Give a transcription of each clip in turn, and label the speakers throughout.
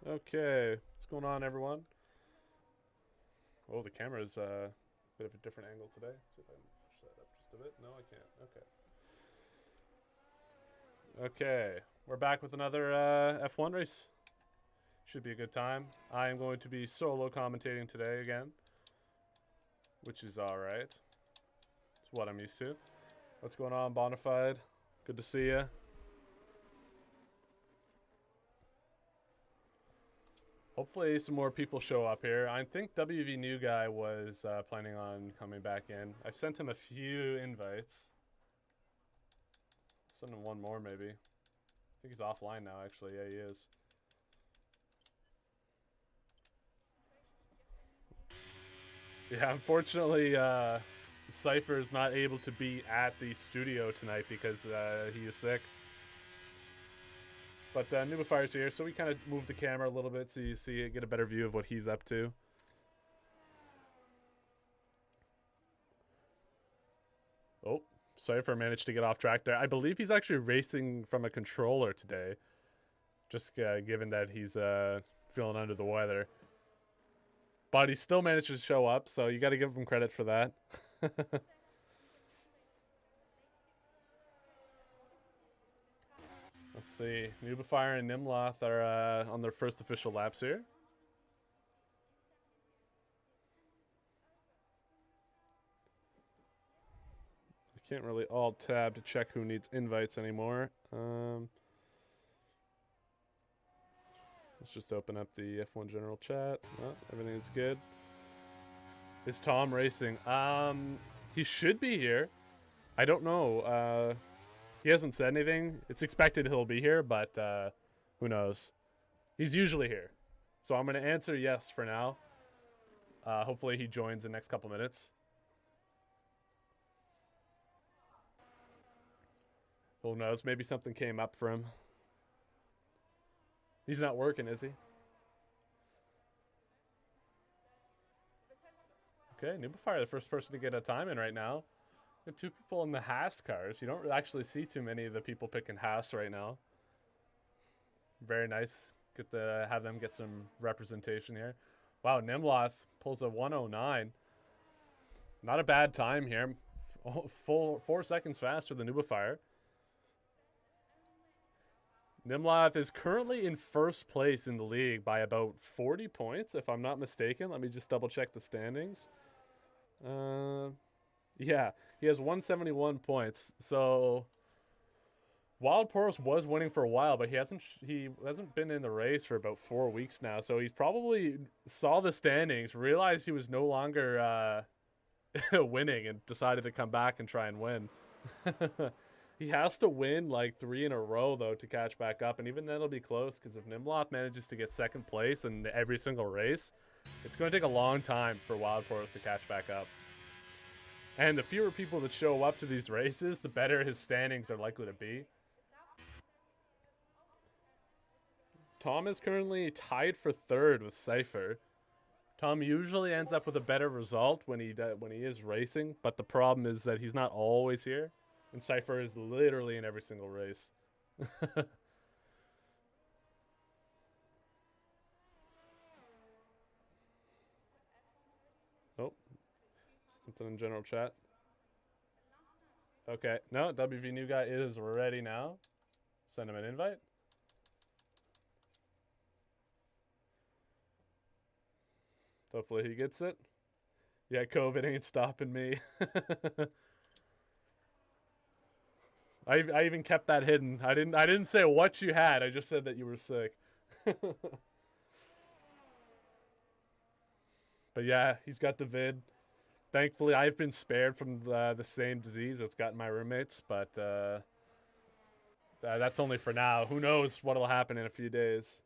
Speaker 1: Okay, what's going on, everyone? Oh, the camera's a bit of a different angle today. See if I can push that up just a bit. No, I can't. Okay. Okay, we're back with another F1 race. Should be a good time. I am going to be solo commentating today again, which is alright. It's what I'm used to. What's going on, Bonafide? Good to see you. Hopefully some more people show up here. I think WV New Guy was planning on coming back in. I've sent him a few invites. Send him one more, maybe. I think he's offline now, actually. Yeah, he is. Yeah, unfortunately, Cypher is not able to be at the studio tonight because he is sick. But Nubifier's here, so we kind of move the camera a little bit so you see it, get a better view of what he's up to. Oh, Cypher managed to get off track there. I believe he's actually racing from a controller today, just given that he's feeling under the weather. But he still managed to show up, so you got to give him credit for that. Let's see. Nubifier and Nimloth are on their first official laps here. I can't really alt-tab to check who needs invites anymore. Let's just open up the F1 general chat. Oh, everything is good. Is Tom racing? He should be here. I don't know. He hasn't said anything. It's expected he'll be here, but who knows? He's usually here. So I'm going to answer yes for now. Hopefully he joins in the next couple minutes. Who knows? Maybe something came up for him. He's not working, is he? Okay, Nubifire, the first person to get a time in right now. Got two people in the Haas cars. You don't actually see too many of the people picking Haas right now. Very nice. Get to have them get some representation here. Wow, Nimloth pulls a 109. Not a bad time here. Full 4 seconds faster than Nubifire. Nimloth is currently in first place in the league by about 40 points, if I'm not mistaken. Let me just double check the standings. Yeah, he has 171 points. So Wild Porous was winning for a while, but he hasn't been in the race for about 4 weeks now. So he's probably saw the standings, realized he was no longer winning, and decided to come back and try and win. He has to win like 3 in a row, though, to catch back up. And even then it'll be close, because if Nimloth manages to get second place in every single race, it's going to take a long time for Wild Porous to catch back up. And the fewer people that show up to these races, the better his standings are likely to be. Tom is currently tied for third with Cypher. Tom usually ends up with a better result when he is racing, but the problem is that he's not always here. And Cypher is literally in every single race. Oh, something in general chat. Okay, no, WV New Guy is ready now. Send him an invite. Hopefully he gets it. Yeah, COVID ain't stopping me. I even kept that hidden. I didn't say what you had. I just said that you were sick. But yeah, he's got the vid. Thankfully, I've been spared from the same disease that's gotten my roommates, but that's only for now. Who knows what'll happen in a few days.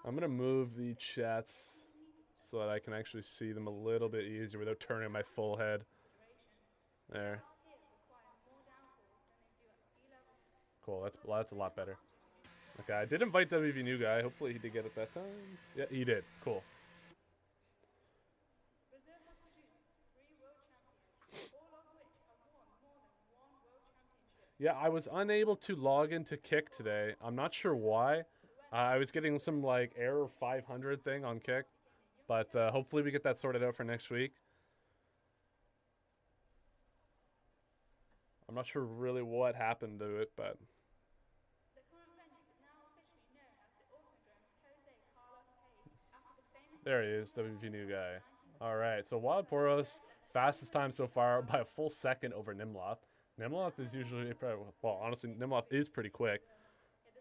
Speaker 1: I'm going to move the chats so that I can actually see them a little bit easier without turning my full head. There. Cool, that's a lot better. Okay, I did invite WV New Guy. Hopefully he did get it that time. Yeah, he did. Cool. Yeah, I was unable to log into Kick today. I'm not sure why. I was getting some like error 500 thing on Kick, but hopefully we get that sorted out for next week. I'm not sure really what happened to it, but there he is, WV new guy. All right, so Wild Poros, fastest time so far by a full second over Nimloth. Nimloth is usually, well, honestly, Nimloth is pretty quick.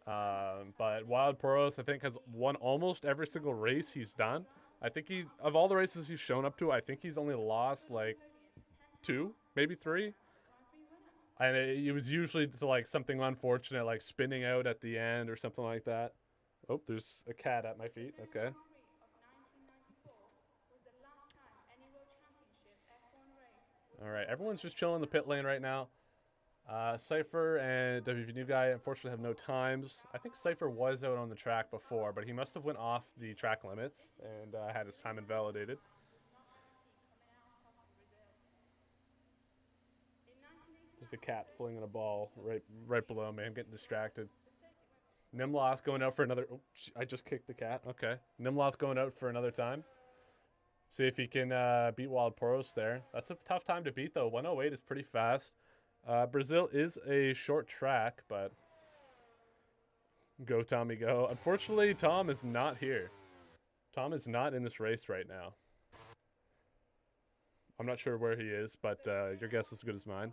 Speaker 1: But Wild Poros, I think, has won almost every single race he's done. I think of all the races he's shown up to, I think he's only lost like 2, maybe 3. And it was usually to like something unfortunate, like spinning out at the end or something like that. Oh, there's a cat at my feet. Okay. All right, everyone's just chilling in the pit lane right now. Cypher and WV New Guy unfortunately have no times. I think Cypher was out on the track before, but he must have went off the track limits and had his time invalidated. There's a cat flinging a ball right below me. I'm getting distracted. Nimloth going out for another. Oh, I just kicked the cat. Okay. Nimloth going out for another time. See if he can beat Wild Poros there. That's a tough time to beat, though. 108 is pretty fast. Brazil is a short track, but go, Tommy, go. Unfortunately, Tom is not here. Tom is not in this race right now. I'm not sure where he is, but your guess is as good as mine.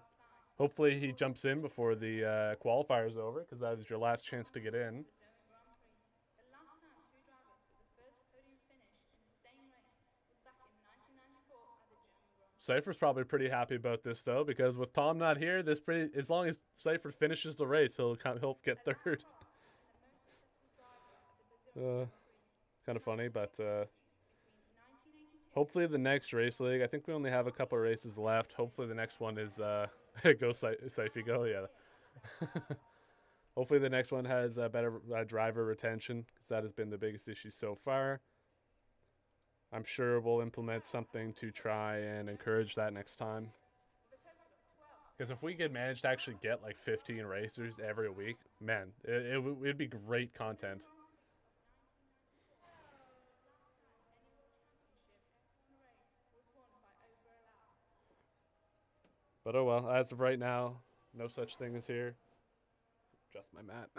Speaker 1: Hopefully he jumps in before the qualifier's over, because that is your last chance to get in. Cypher's probably pretty happy about this though, because with Tom not here, as long as Cypher finishes the race, he'll get third. Kind of funny, but hopefully the next race league. I think we only have a couple of races left. Hopefully the next one is go Cyphy go, yeah. Hopefully the next one has better driver retention, because that has been the biggest issue so far. I'm sure we'll implement something to try and encourage that next time. Because if we could manage to actually get like 15 racers every week, man, it'd be great content. But oh well, as of right now, no such thing as here. Adjust my mat.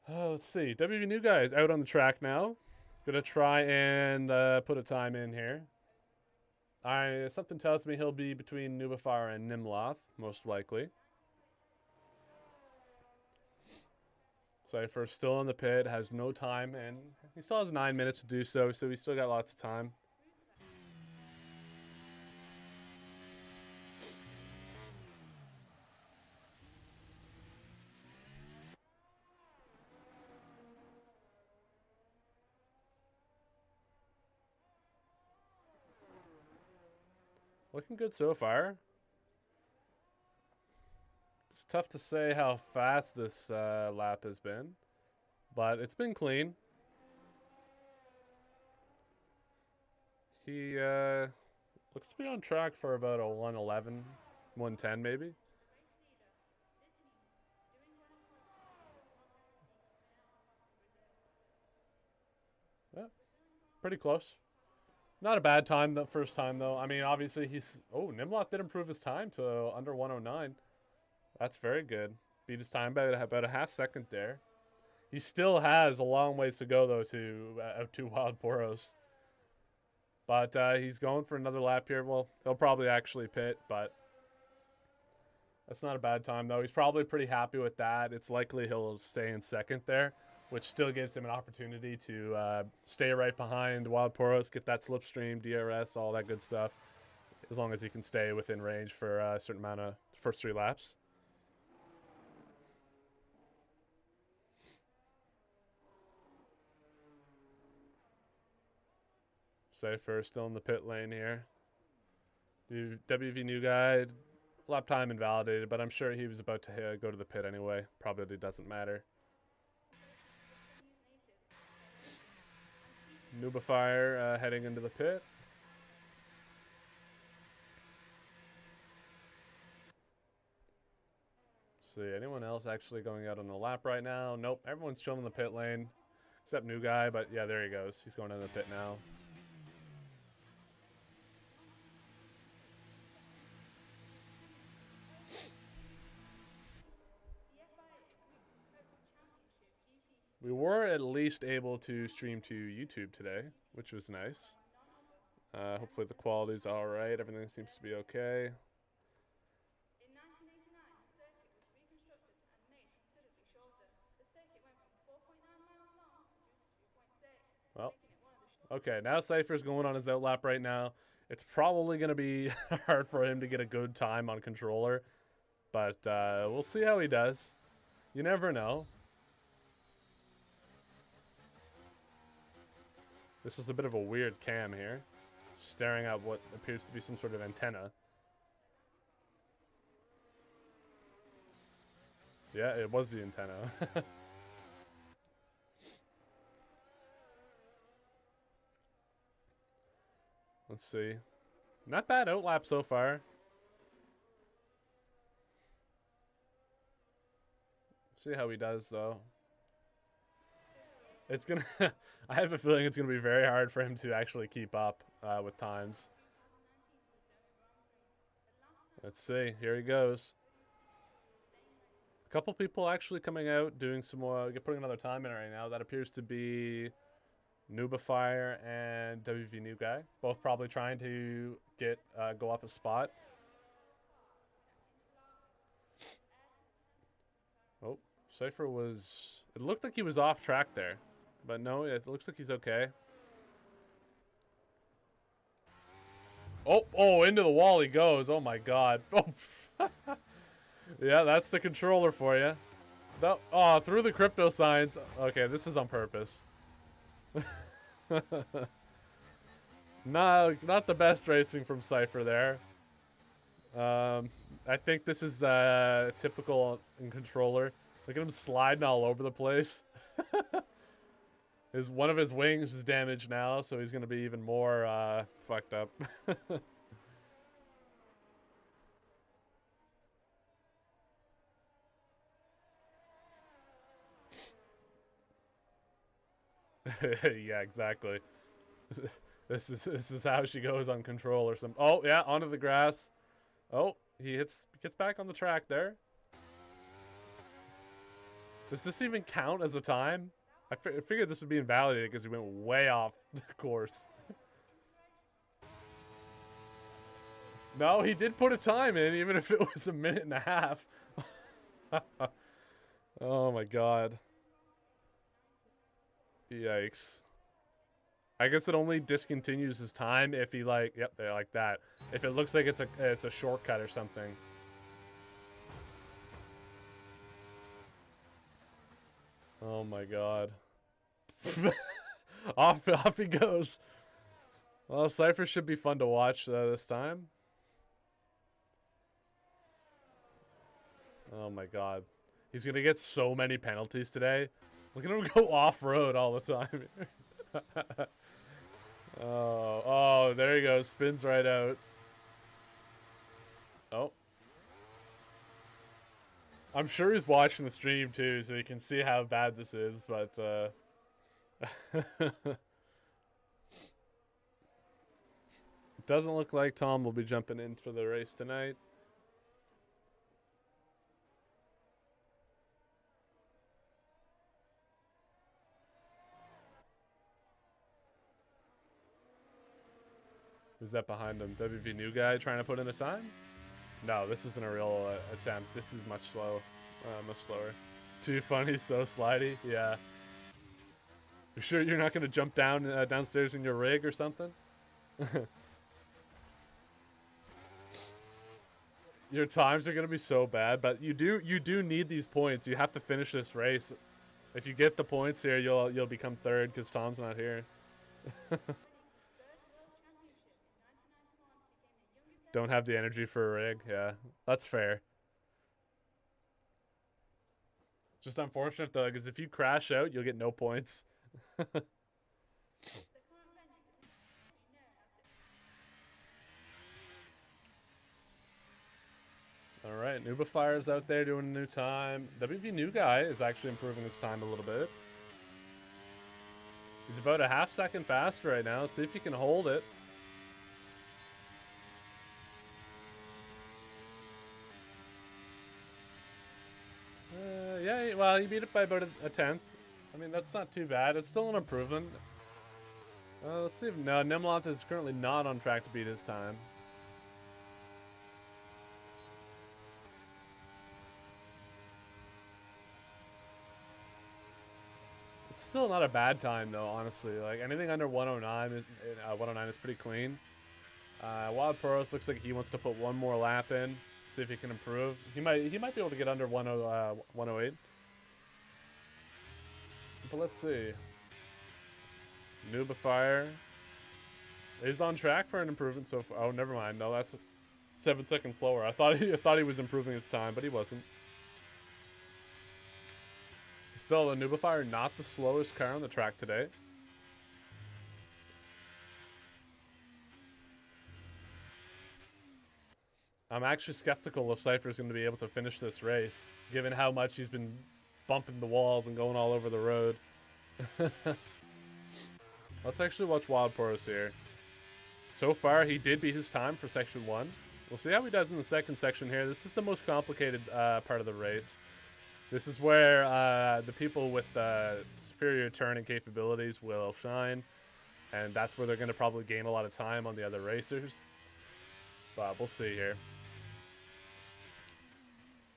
Speaker 1: Let's see. WV New Guy is out on the track now. Gonna try and put a time in here. Something tells me he'll be between Nubafar and Nimloth, most likely. Cypher still in the pit, has no time, and he still has 9 minutes to do so, so he's still got lots of time. Looking good so far. It's tough to say how fast this lap has been, but it's been clean. He looks to be on track for about a 111, 110 maybe. Yeah, pretty close. Not a bad time the first time, though. I mean, obviously he's... Oh, Nimloth did improve his time to under 109. That's very good. Beat his time by about a half second there. He still has a long ways to go, though, to Wild Poros. But he's going for another lap here. Well, he'll probably actually pit, but that's not a bad time, though. He's probably pretty happy with that. It's likely he'll stay in second there, which still gives him an opportunity to stay right behind Wild Poros, get that slipstream, DRS, all that good stuff, as long as he can stay within range for a certain amount of first 3 laps. Cypher still in the pit lane here. WV New Guy, lap time invalidated, but I'm sure he was about to go to the pit anyway. Probably doesn't matter. Nubafire heading into the pit. Let's see, anyone else actually going out on the lap right now? Nope, everyone's chilling in the pit lane. Except new guy, but yeah, there he goes. He's going into the pit now. We were at least able to stream to YouTube today, which was nice. Hopefully the quality's alright. Everything seems to be okay. Well, okay, now Cypher's going on his outlap right now. It's probably going to be hard for him to get a good time on controller, but we'll see how he does. You never know. This is a bit of a weird cam here, staring at what appears to be some sort of antenna. Yeah, it was the antenna. Let's see. Not bad outlap so far. See how he does, though. It's gonna... I have a feeling it's gonna be very hard for him to actually keep up with times. Let's see. Here he goes. A couple people actually coming out, doing some more... putting another time in right now. That appears to be... Noobifier and WV New Guy, both probably trying to get go up a spot. Oh, Cypher was... It looked like he was off track there, but no, it looks like he's okay. Oh, into the wall he goes. Oh my god. Oh, yeah, that's the controller for you. Oh, through the crypto signs. Okay, this is on purpose. No, not the best racing from Cypher there. I think this is typical in controller. Look at him sliding all over the place. One of his wings is damaged now, so he's gonna be even more fucked up. Yeah, exactly. This is how she goes on control or something. Oh yeah, onto the grass. Oh, he gets back on the track there. Does this even count as a time? I figured this would be invalidated because he went way off the course. No, he did put a time in, even if it was a minute and a half. Oh my god. Yikes. I guess it only discontinues his time if he like, yep, they're like that. If it looks like it's a shortcut or something. Oh my god. off he goes. Well, Cypher should be fun to watch this time. Oh my god. He's gonna get so many penalties today. Look at him go off-road all the time. Oh, there he goes. Spins right out. Oh. I'm sure he's watching the stream too, so he can see how bad this is, but it doesn't look like Tom will be jumping in for the race tonight. Who's that behind him? WV New Guy trying to put in a time? No, this isn't a real attempt. This is much slower. Too funny, so slidey. Yeah. You sure you're not going to jump down downstairs in your rig or something? Your times are going to be so bad, but you do need these points. You have to finish this race. If you get the points here, you'll become third because Tom's not here. Don't have the energy for a rig. Yeah, that's fair. Just unfortunate though, because if you crash out, you'll get no points. All right, Nubifier's out there doing a new time. WV New Guy is actually improving his time a little bit. He's about a half second faster right now. See if he can hold it. Yeah, well, he beat it by about a tenth. I mean, that's not too bad. It's still an improvement. Let's see if... No, Nimloth is currently not on track to beat his time. It's still not a bad time, though, honestly. Like, anything under 109 is pretty clean. Wild Poros looks like he wants to put one more lap in. See if he can improve. He might be able to get under 108. But let's see. Nubifier is on track for an improvement so far. Oh, never mind. No, that's 7 seconds slower. I thought he was improving his time, but he wasn't. Still, the Nubifier not the slowest car on the track today. I'm actually skeptical if Cypher's going to be able to finish this race, given how much he's been bumping the walls and going all over the road. Let's actually watch Wild Poros here. So far, he did beat his time for Section 1. We'll see how he does in the second section here. This is the most complicated part of the race. This is where the people with superior turning capabilities will shine, and that's where they're going to probably gain a lot of time on the other racers. But we'll see here.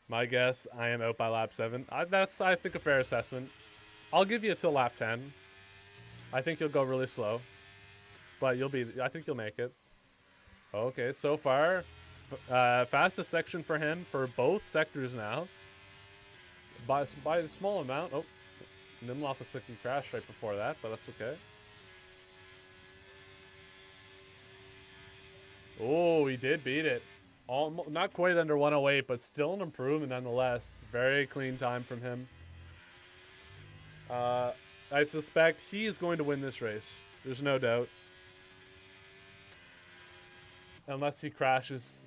Speaker 1: My guess, I am out by lap 7. That's, I think, a fair assessment. I'll give you till lap 10. I think you'll go really slow, but I think you'll make it. Okay, so far, fastest section for him for both sectors now. By a small amount. Oh, Nimloth looks like he crashed right before that, but that's okay. Oh, he did beat it. Almost, not quite under 108, but still an improvement nonetheless. Very clean time from him. I suspect he is going to win this race. There's no doubt. Unless he crashes.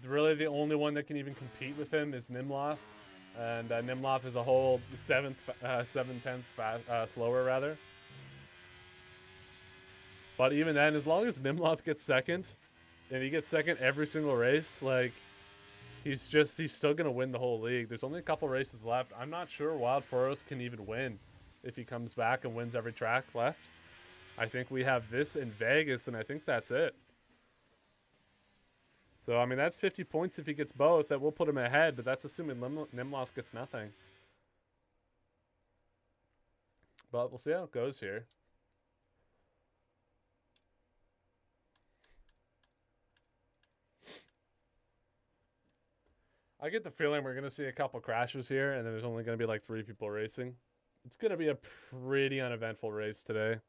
Speaker 1: Really the only one that can even compete with him is Nimloth. And Nimloth is a whole 7 tenths slower, rather. But even then, as long as Nimloth gets second, and he gets second every single race, like, he's still going to win the whole league. There's only a couple races left. I'm not sure Wild Poros can even win if he comes back and wins every track left. I think we have this in Vegas, and I think that's it. So, I mean, that's 50 points if he gets both. That will put him ahead, but that's assuming Nimloth gets nothing. But we'll see how it goes here. I get the feeling we're going to see a couple crashes here, and then there's only going to be like 3 people racing. It's going to be a pretty uneventful race today.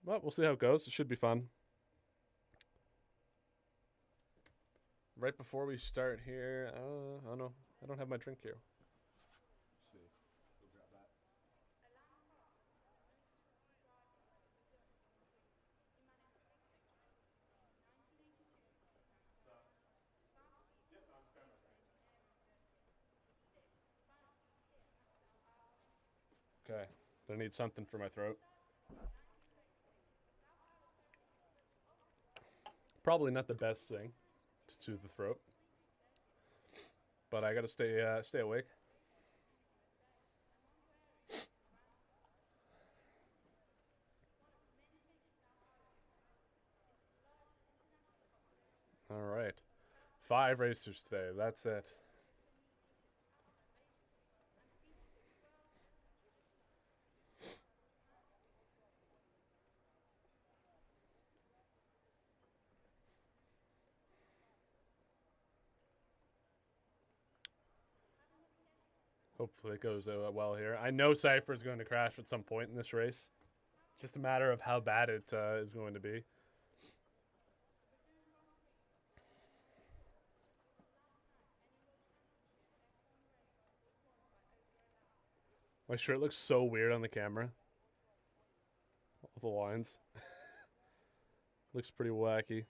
Speaker 1: Well, we'll see how it goes. It should be fun. Right before we start here, oh no, I don't have my drink here. Let's see. Go grab that. Okay, I need something for my throat. Probably not the best thing to soothe the throat, but I gotta stay awake. All right, 5 racers today. That's it. Hopefully it goes well here. I know Cypher is going to crash at some point in this race. It's just a matter of how bad it is going to be. My shirt looks so weird on the camera. All the lines. Looks pretty wacky.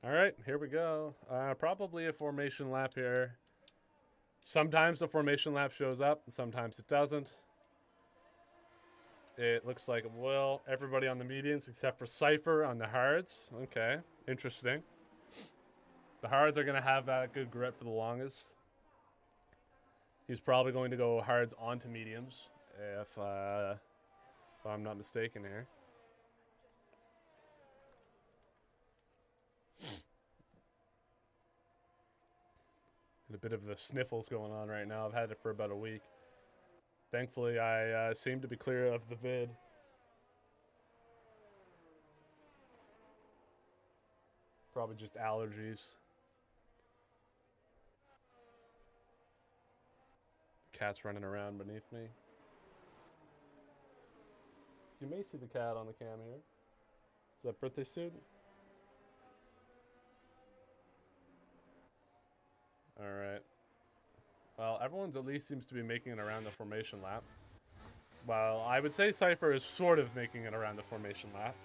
Speaker 1: Alright, here we go. Probably a formation lap here. Sometimes the formation lap shows up, sometimes it doesn't. It looks like it will. Everybody on the medians except for Cypher on the hards. Okay, interesting. The hards are going to have that good grip for the longest. He's probably going to go hards onto mediums, if I'm not mistaken here. And a bit of the sniffles going on right now. I've had it for about a week. Thankfully, I seem to be clear of the vid. Probably just allergies. Cat's running around beneath me. You may see the cat on the cam here. Is that birthday suit? Alright. Well, everyone's at least seems to be making it around the formation lap. Well, I would say Cypher is sort of making it around the formation lap.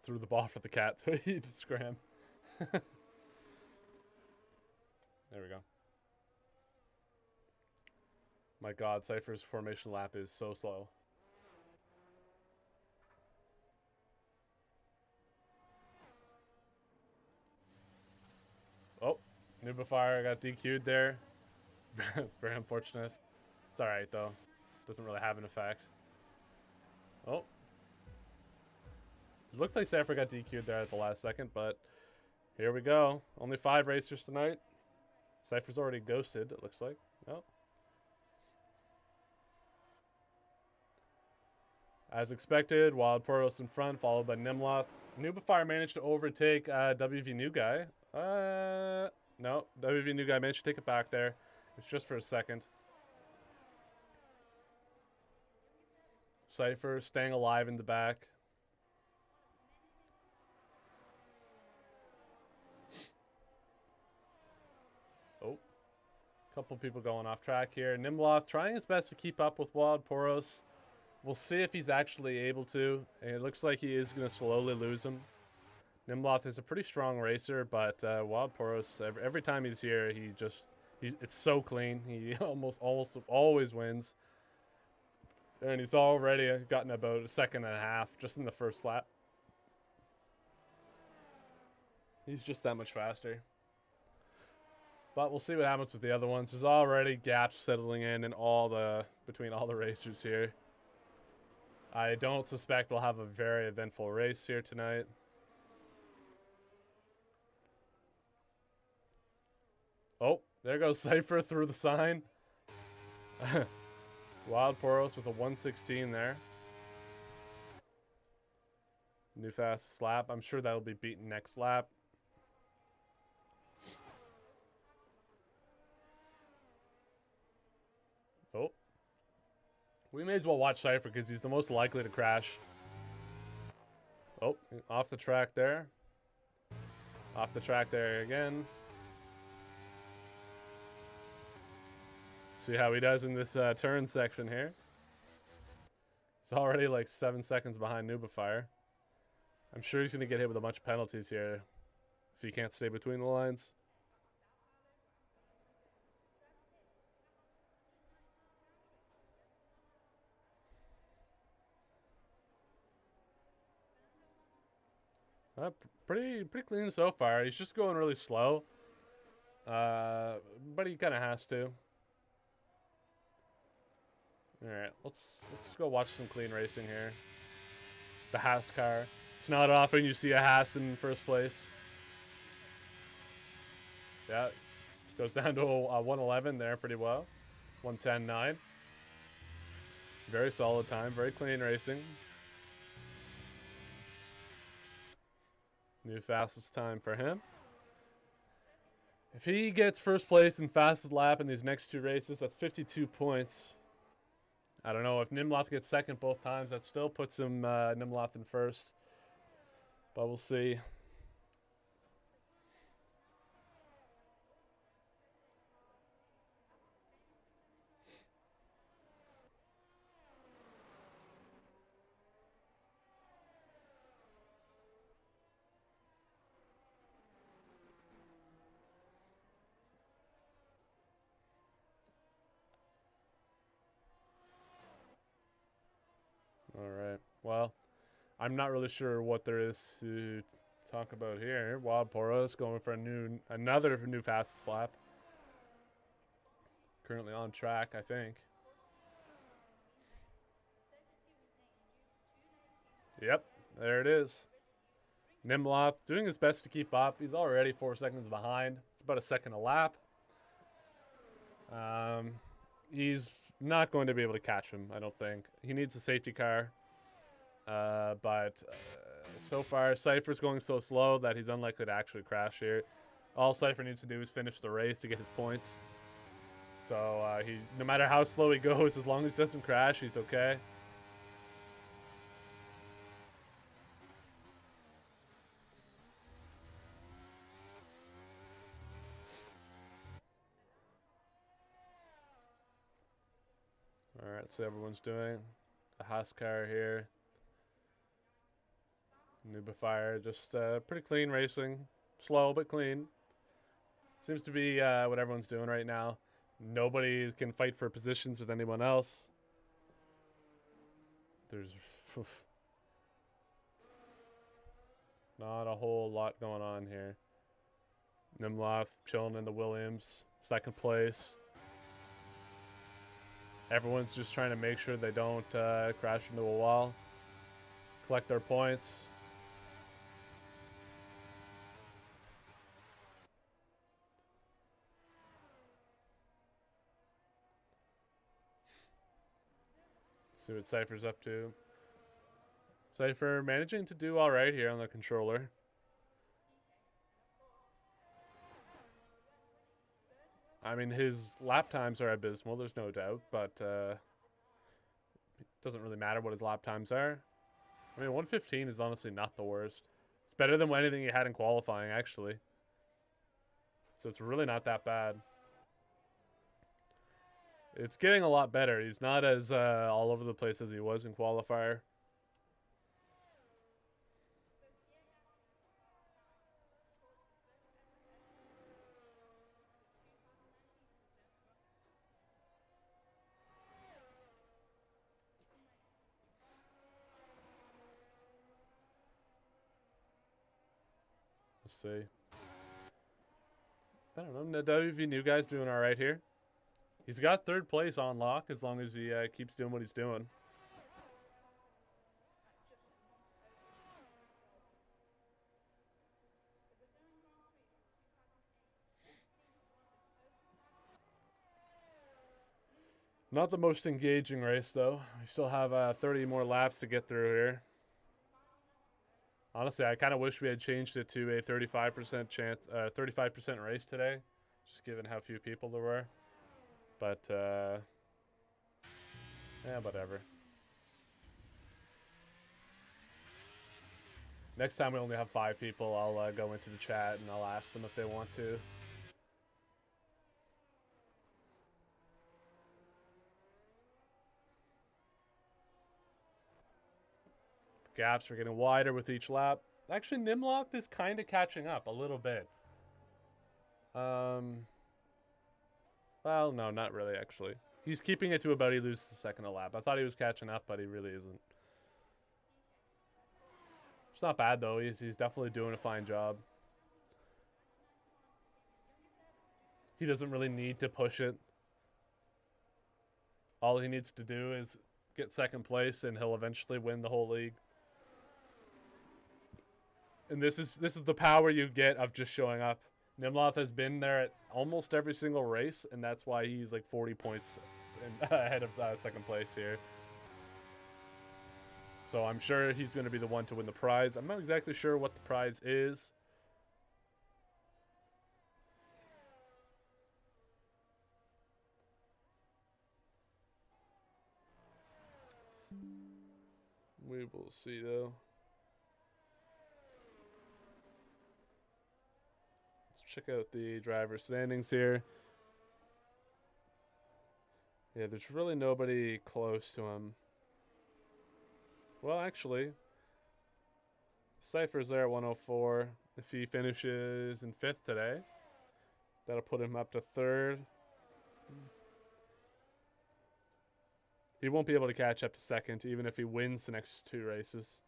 Speaker 1: Threw the ball for the cat so he'd scram. There we go. My god, Cypher's formation lap is so slow. Oh, Nubifier got DQ'd there. Very unfortunate. It's alright though. Doesn't really have an effect. Oh. It looked like Cypher got DQ'd there at the last second, but here we go. Only 5 racers tonight. Cypher's already ghosted, it looks like. Oh. As expected, Wild Poros in front, followed by Nimloth. Nubifier managed to overtake WV New Guy. No, WV New Guy managed to take it back there. It's just for a second. Cypher staying alive in the back. Oh. Couple people going off track here. Nimloth trying his best to keep up with Wild Poros. We'll see if he's actually able to. It looks like he is going to slowly lose him. Nimloth is a pretty strong racer, but Wild Poros, every time he's here, it's so clean. He almost always wins. And he's already gotten about a second and a half just in the first lap. He's just that much faster. But we'll see what happens with the other ones. There's already gaps settling in between all the racers here. I don't suspect we'll have a very eventful race here tonight. Oh, there goes Cypher through the sign. Wild Poros with a 116 there. New fast lap. I'm sure that'll be beaten next lap. Oh. We may as well watch Cypher because he's the most likely to crash. Oh, off the track there. Off the track there again. See how he does in this turn section here. He's already like 7 seconds behind Nubifier. I'm sure he's going to get hit with a bunch of penalties here if he can't stay between the lines. Pretty clean so far. He's just going really slow. But he kind of has to. Alright, let's go watch some clean racing here. The Haas car. It's not often you see a Haas in first place. Yeah, goes down to a 111 there pretty well. 110.9. Very solid time, very clean racing. New fastest time for him. If he gets first place in fastest lap in these next 2 races, that's 52 points. I don't know if Nimloth gets second both times. That still puts him Nimloth in first, but we'll see. All right. Well, I'm not really sure what there is to talk about here. Wild Poros going for another new fast slap. Currently on track, I think. Yep, there it is. Nimloth doing his best to keep up. He's already 4 seconds behind. It's about a second a lap. He's not going to be able to catch him, I don't think. He needs a safety car. But so far, Cypher's going so slow that he's unlikely to actually crash here. All Cypher needs to do is finish the race to get his points. So no matter how slow he goes, as long as he doesn't crash, he's okay. All right, let's see what everyone's doing. The Huskar here. Nubifier, just pretty clean racing. Slow, but clean. Seems to be what everyone's doing right now. Nobody can fight for positions with anyone else. There's not a whole lot going on here. Nimloth chilling in the Williams, second place. Everyone's just trying to make sure they don't crash into a wall. Collect their points. See what Cypher's up to. Cypher managing to do all right here on the controller. I mean, his lap times are abysmal, there's no doubt, but it doesn't really matter what his lap times are. I mean, 115 is honestly not the worst. It's better than anything he had in qualifying, actually. So it's really not that bad. It's getting a lot better. He's not as all over the place as he was in qualifier. Let's see. I don't know. The WV new guy's doing all right here. He's got third place on lock as long as he keeps doing what he's doing. Not the most engaging race, though. We still have 30 more laps to get through here. Honestly, I kind of wish we had changed it to a 35% chance, 35% race today, just given how few people there were. But yeah, whatever. Next time we only have 5 people, I'll go into the chat and I'll ask them if they want to. The gaps are getting wider with each lap. Actually, Nimloth is kind of catching up a little bit. Well, no, not really, actually. He's keeping it to about he loses the second a lap. I thought he was catching up, but he really isn't. It's not bad, though. He's definitely doing a fine job. He doesn't really need to push it. All he needs to do is get second place, and he'll eventually win the whole league. And this is the power you get of just showing up. Nimloth has been there at almost every single race, and that's why he's like 40 points ahead of second place here. So I'm sure he's going to be the one to win the prize. I'm not exactly sure what the prize is. We will see, though. Let's check out the driver standings here. Yeah, there's really nobody close to him. Well, actually, Cypher's there at 104. If he finishes in 5th today, that'll put him up to 3rd. He won't be able to catch up to 2nd, even if he wins the next 2 races.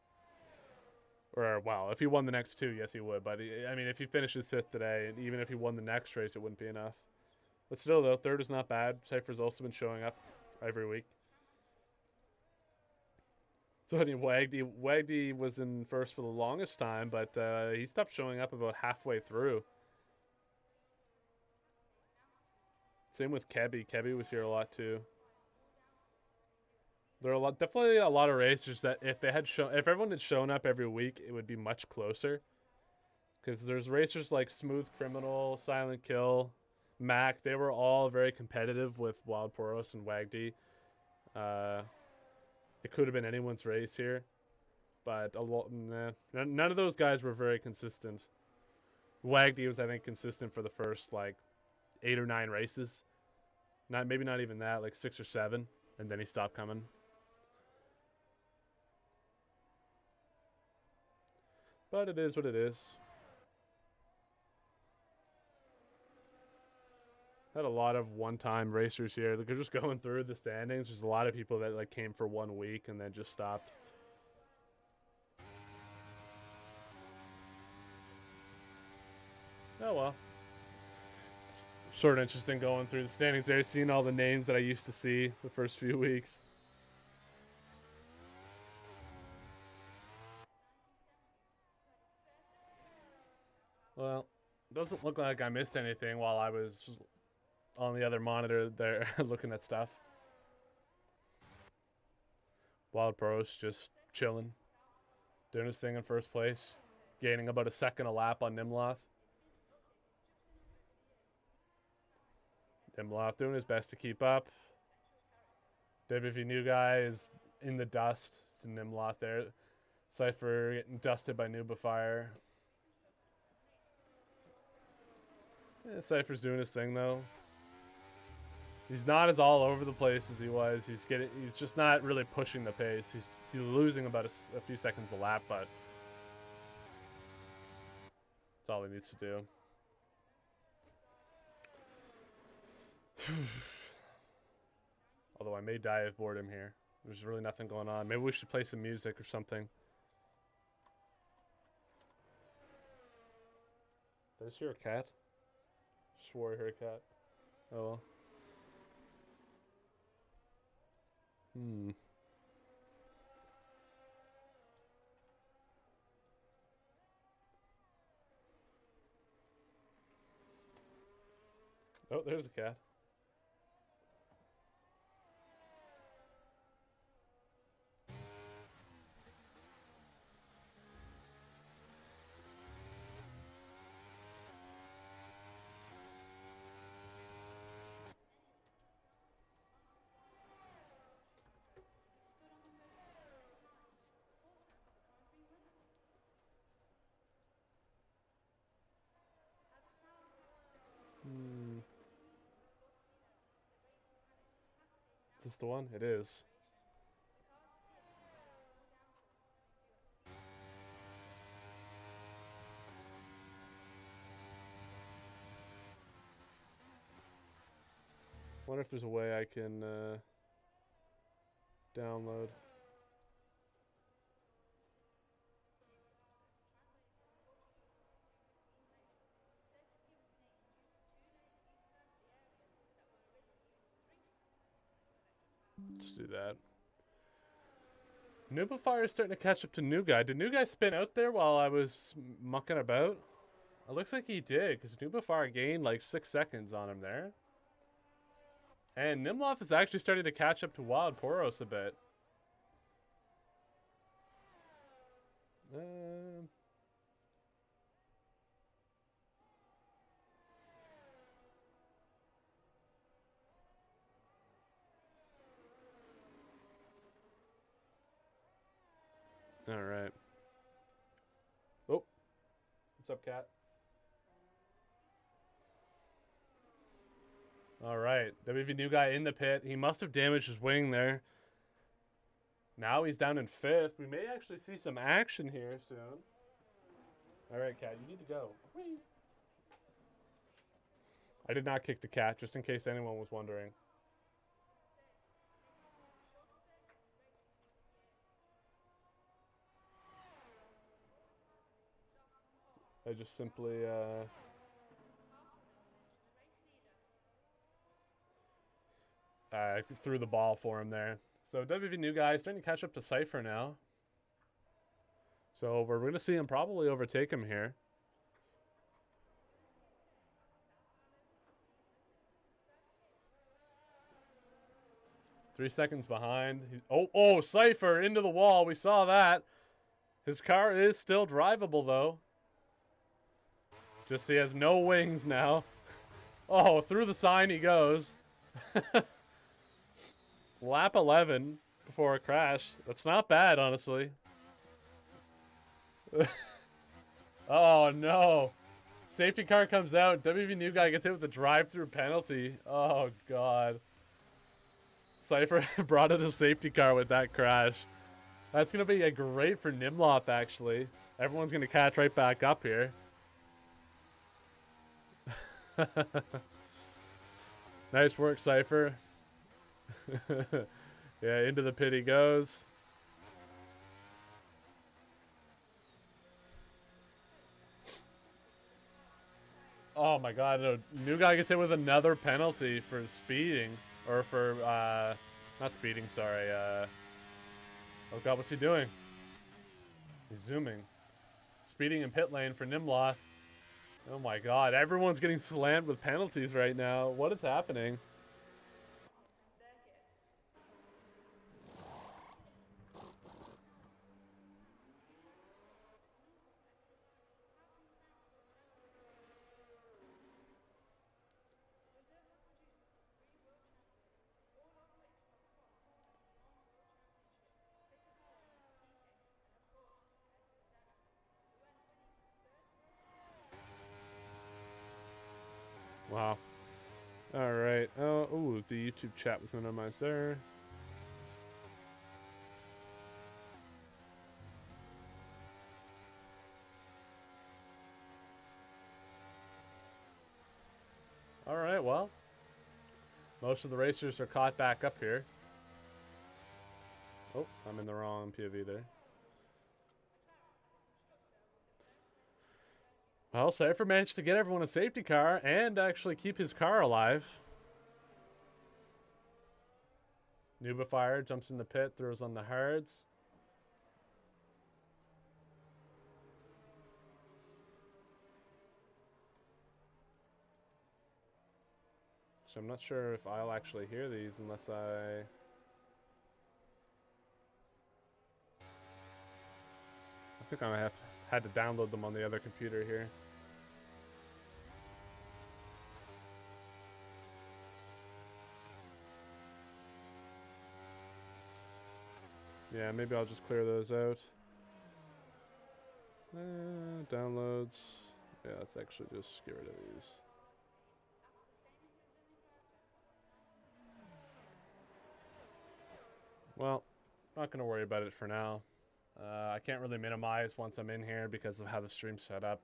Speaker 1: Or, well, if he won the next 2, yes, he would. But, I mean, if he finishes 5th today, and even if he won the next race, it wouldn't be enough. But still, though, 3rd is not bad. Cypher's also been showing up every week. So, I mean, Wagdy was in 1st for the longest time, but he stopped showing up about halfway through. Same with Kebby. Kebby was here a lot, too. There are definitely a lot of racers that if everyone had shown up every week, it would be much closer. Because there's racers like Smooth Criminal, Silent Kill, Mac. They were all very competitive with Wild Poros and Wagdy. It could have been anyone's race here, but none of those guys were very consistent. Wagdy was, I think, consistent for the first like 8 or 9 races. Maybe not even that, like 6 or 7, and then he stopped coming. But it is what it is. Had a lot of one-time racers here. They're just going through the standings. There's a lot of people that like came for 1 week and then just stopped. Oh well. Sort of interesting going through the standings there, seeing all the names that I used to see the first few weeks. Well, it doesn't look like I missed anything while I was on the other monitor there looking at stuff. Wild Pros just chilling, doing his thing in 1st place, gaining about a 2nd a lap on Nimloth. Nimloth doing his best to keep up. WV New Guy is in the dust. It's Nimloth there. Cypher getting dusted by Noobifier. Yeah, Cypher's doing his thing though. He's not as all over the place as he was. He's just not really pushing the pace. He's losing about a few seconds a lap, but that's all he needs to do. Although I may die of boredom here. There's really nothing going on. Maybe we should play some music or something. Did I just hear a cat? Swore I heard a cat. Oh well. Oh, there's a cat. Is this the one? It is. Wonder if there's a way I can download. Let's do that. Noobifier is starting to catch up to New Guy. Did New Guy spin out there while I was mucking about? It looks like he did, because Noobifier gained like 6 seconds on him there. And Nimloth is actually starting to catch up to Wild Poros a bit. All right. Oh, what's up, Cat? All right. WV new guy in the pit. He must have damaged his wing there. Now he's down in 5th. We may actually see some action here soon. All right, Cat, you need to go. Whee! I did not kick the cat, just in case anyone was wondering. I just simply threw the ball for him there. So WV new guy is starting to catch up to Cypher now. So we're going to see him probably overtake him here. Three seconds behind. Oh, Cypher into the wall. We saw that. His car is still drivable, though. Just he has no wings now. Oh, through the sign he goes. Lap 11 before a crash. That's not bad, honestly. Oh, no. Safety car comes out. WV new guy gets hit with a drive-through penalty. Oh, God. Cypher brought in a safety car with that crash. That's going to be great for Nimloth, actually. Everyone's going to catch right back up here. Nice work, Cypher. Yeah, into the pit he goes. Oh my god, no. New guy gets hit with another penalty for speeding. Or for, not speeding, sorry. Oh god, what's he doing? He's zooming. Speeding in pit lane for Nimloth. Oh my god, everyone's getting slammed with penalties right now. What is happening? Wow. Alright. Oh, ooh, the YouTube chat was minimized there. Alright, well. Most of the racers are caught back up here. Oh, I'm in the wrong POV there. Well, Cypher managed to get everyone a safety car and actually keep his car alive. Nubifier jumps in the pit, throws on the hards. So I'm not sure if I'll actually hear these unless I think I have had to download them on the other computer here. Yeah, maybe I'll just clear those out. Downloads. Yeah, let's actually just get rid of these. Well, not going to worry about it for now. I can't really minimize once I'm in here because of how the stream's set up.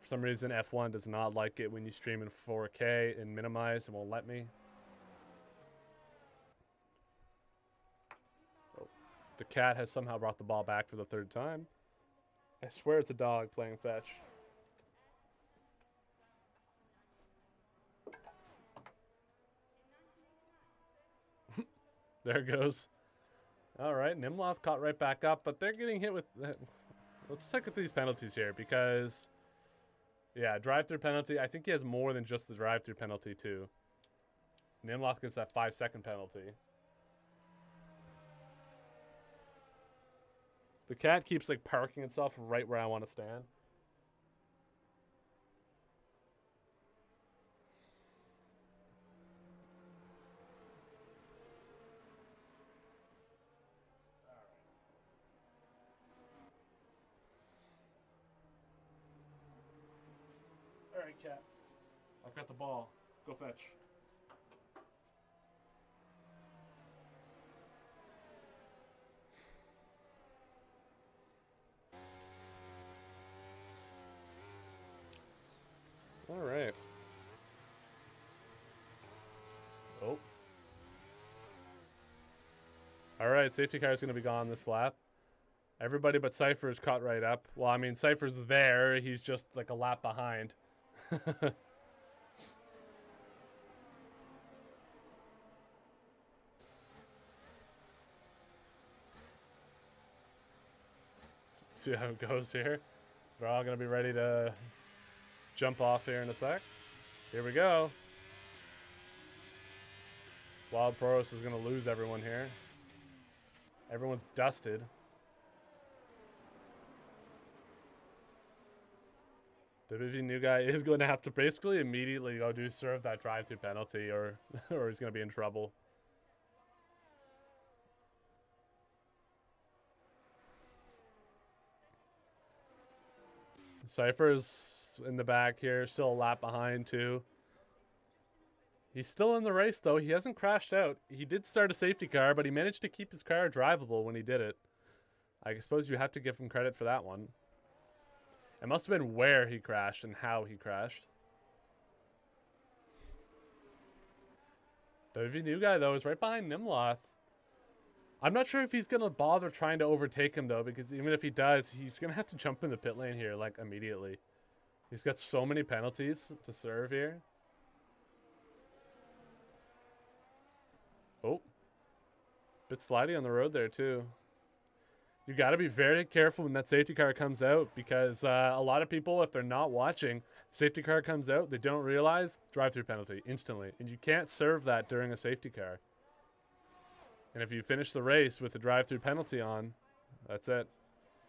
Speaker 1: For some reason, F1 does not like it when you stream in 4K and minimize. It won't let me. Oh, the cat has somehow brought the ball back for the 3rd time. I swear it's a dog playing fetch. There it goes. All right, Nimloth caught right back up, but they're getting hit with... Let's look at these penalties here because... Yeah, drive-through penalty. I think he has more than just the drive-through penalty, too. Nimloth gets that 5-second penalty. The cat keeps, like, parking itself right where I want to stand. Cat. I've got the ball. Go fetch. All right. Oh. All right, safety car is going to be gone this lap. Everybody but Cypher's caught right up. Well, I mean, Cypher's there. He's just like a lap behind. See how it goes here. They're all going to be ready to jump off here in a sec. Here we go. Wild Poros is going to lose everyone here. Everyone's dusted. WV new guy is going to have to basically immediately go serve that drive-through penalty, or or he's going to be in trouble. Cypher's in the back here, still a lap behind too. He's still in the race though. He hasn't crashed out. He did start a safety car, but he managed to keep his car drivable when he did it. I suppose you have to give him credit for that one. It must have been where he crashed and how he crashed. WV new guy though is right behind Nimloth. I'm not sure if he's going to bother trying to overtake him, though, because even if he does, he's going to have to jump in the pit lane here, like, immediately. He's got so many penalties to serve here. Oh. Bit slidey on the road there, too. You got to be very careful when that safety car comes out, because a lot of people, if they're not watching, safety car comes out, they don't realize, drive-through penalty, instantly. And you can't serve that during a safety car. And if you finish the race with a drive-through penalty on, that's it.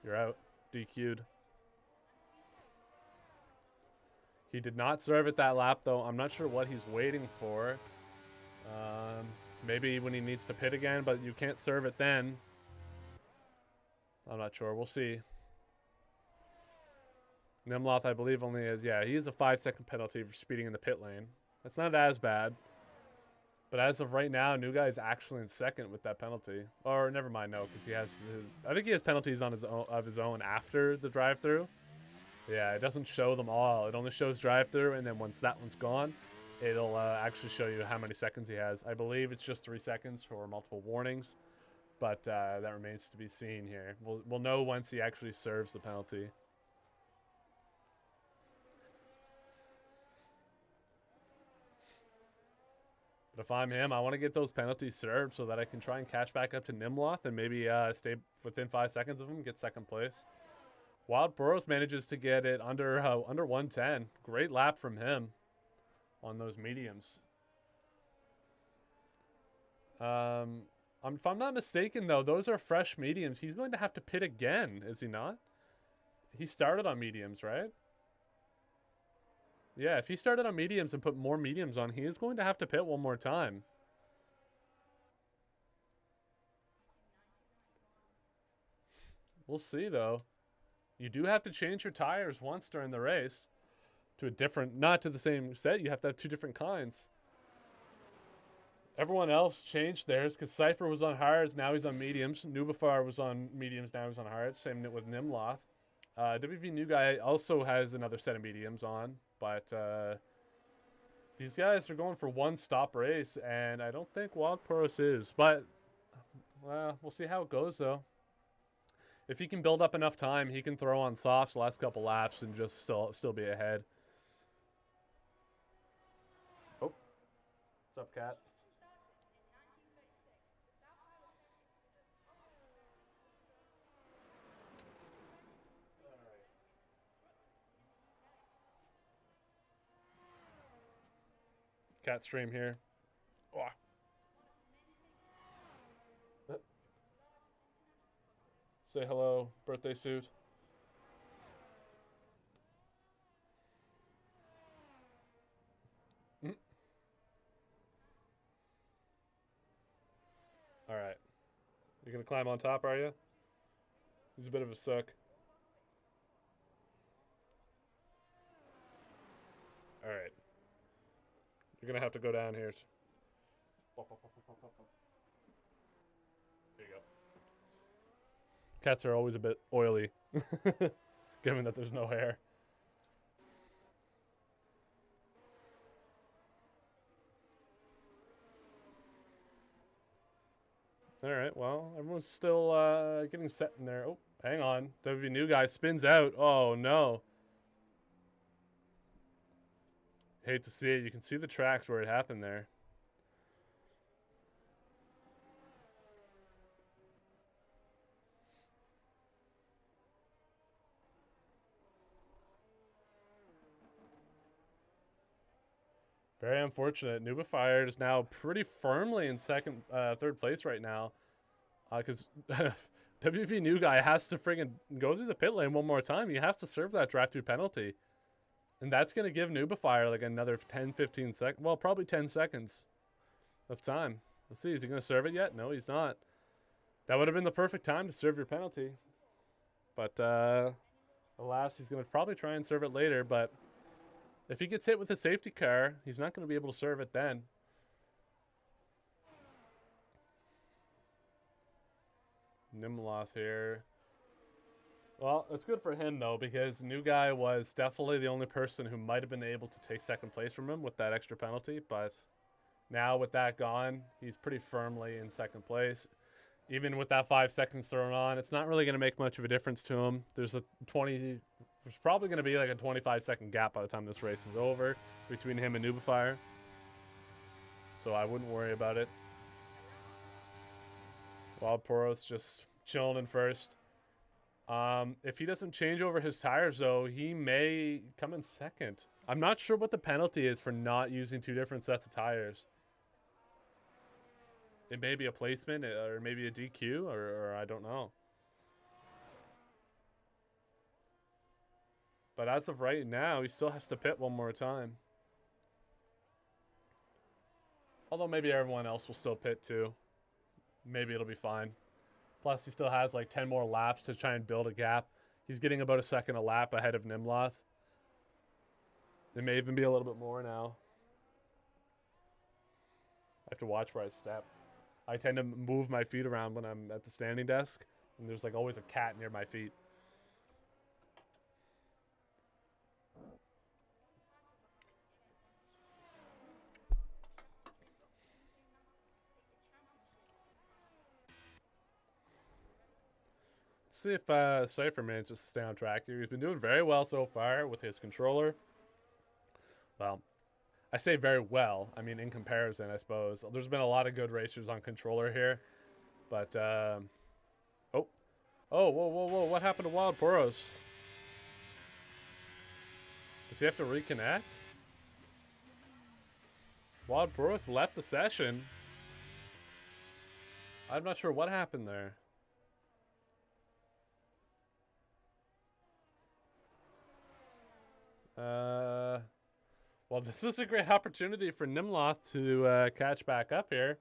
Speaker 1: You're out. DQ'd. He did not serve it that lap, though. I'm not sure what he's waiting for. Maybe when he needs to pit again, but you can't serve it then. I'm not sure. We'll see. Nimloth, I believe, only is... Yeah, he has a 5-second penalty for speeding in the pit lane. That's not as bad. But as of right now, new guy is actually in second with that penalty. Or never mind, no, because he has. I think he has penalties on his own, of his own after the drive-through. Yeah, it doesn't show them all. It only shows drive-through, and then once that one's gone, it'll actually show you how many seconds he has. I believe it's just 3 seconds for multiple warnings, but that remains to be seen here. We'll know once he actually serves the penalty. But if I'm him, I want to get those penalties served so that I can try and catch back up to Nimloth and maybe stay within 5 seconds of him, get second place. Wild Poros manages to get it under 110. Great lap from him on those mediums. If I'm not mistaken, though, those are fresh mediums. He's going to have to pit again, is he not? He started on mediums, right? Yeah, if he started on mediums and put more mediums on, he is going to have to pit one more time. We'll see, though. You do have to change your tires once during the race to a different, not to the same set. You have to have 2 different kinds. Everyone else changed theirs because Cypher was on hards, now he's on mediums. Nubifar was on mediums, now he's on hards. Same with Nimloth. WV new guy also has another set of mediums on. But these guys are going for one stop race, and I don't think Wild Poros is. But we'll see how it goes, though. If he can build up enough time, he can throw on softs the last couple laps and just still be ahead. Oh, what's up, Cat? Cat stream here. Oh. Say hello, birthday suit. All right. You're going to climb on top, are you? He's a bit of a suck. You're going to have to go down here. There you go. Cats are always a bit oily, given that there's no hair. All right, well, everyone's still getting set in there. Oh, hang on. WV new guy spins out. Oh, no. Hate to see it. You can see the tracks where it happened there. Very unfortunate. Nubifier is now pretty firmly in third place right now. Because WV new guy has to friggin' go through the pit lane one more time. He has to serve that draft 2 penalty. And that's going to give Nubifier like another 10, 15 seconds. Well, probably 10 seconds of time. Let's see. Is he going to serve it yet? No, he's not. That would have been the perfect time to serve your penalty. But alas, he's going to probably try and serve it later. But if he gets hit with a safety car, he's not going to be able to serve it then. Nimloth here. Well, it's good for him, though, because new guy was definitely the only person who might have been able to take second place from him with that extra penalty. But now with that gone, he's pretty firmly in second place. Even with that 5 seconds thrown on, it's not really going to make much of a difference to him. There's probably going to be like a 25-second gap by the time this race is over between him and Nubifier. So I wouldn't worry about it. Wild Poros just chilling in first. If he doesn't change over his tires, though, he may come in second. I'm not sure what the penalty is for not using 2 different sets of tires. It may be a placement or maybe a DQ or I don't know. But as of right now, he still has to pit one more time. Although maybe everyone else will still pit too. Maybe it'll be fine. Plus, he still has like 10 more laps to try and build a gap. He's getting about a second a lap ahead of Nimloth. It may even be a little bit more now. I have to watch where I step. I tend to move my feet around when I'm at the standing desk. And there's like always a cat near my feet. Let's see if Cypher manages to stay on track here. He's been doing very well so far with his controller. Well, I say very well. I mean, in comparison, I suppose. There's been a lot of good racers on controller here. But, oh, whoa, whoa, whoa. What happened to Wild Poros? Does he have to reconnect? Wild Poros left the session. I'm not sure what happened there. Well, this is a great opportunity for Nimloth to catch back up here.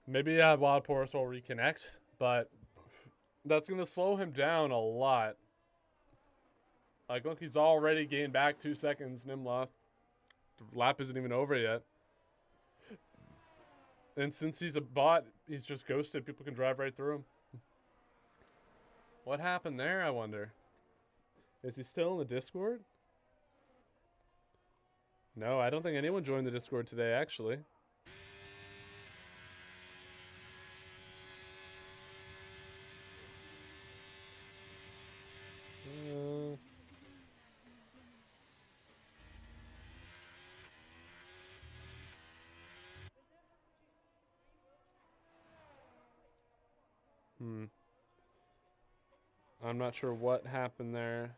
Speaker 1: Maybe Wild Poros will reconnect, but that's going to slow him down a lot. Like, look, he's already gained back 2 seconds, Nimloth. The lap isn't even over yet. And since he's a bot, he's just ghosted. People can drive right through him. What happened there, I wonder? Is he still in the Discord? No, I don't think anyone joined the Discord today, actually. I'm not sure what happened there.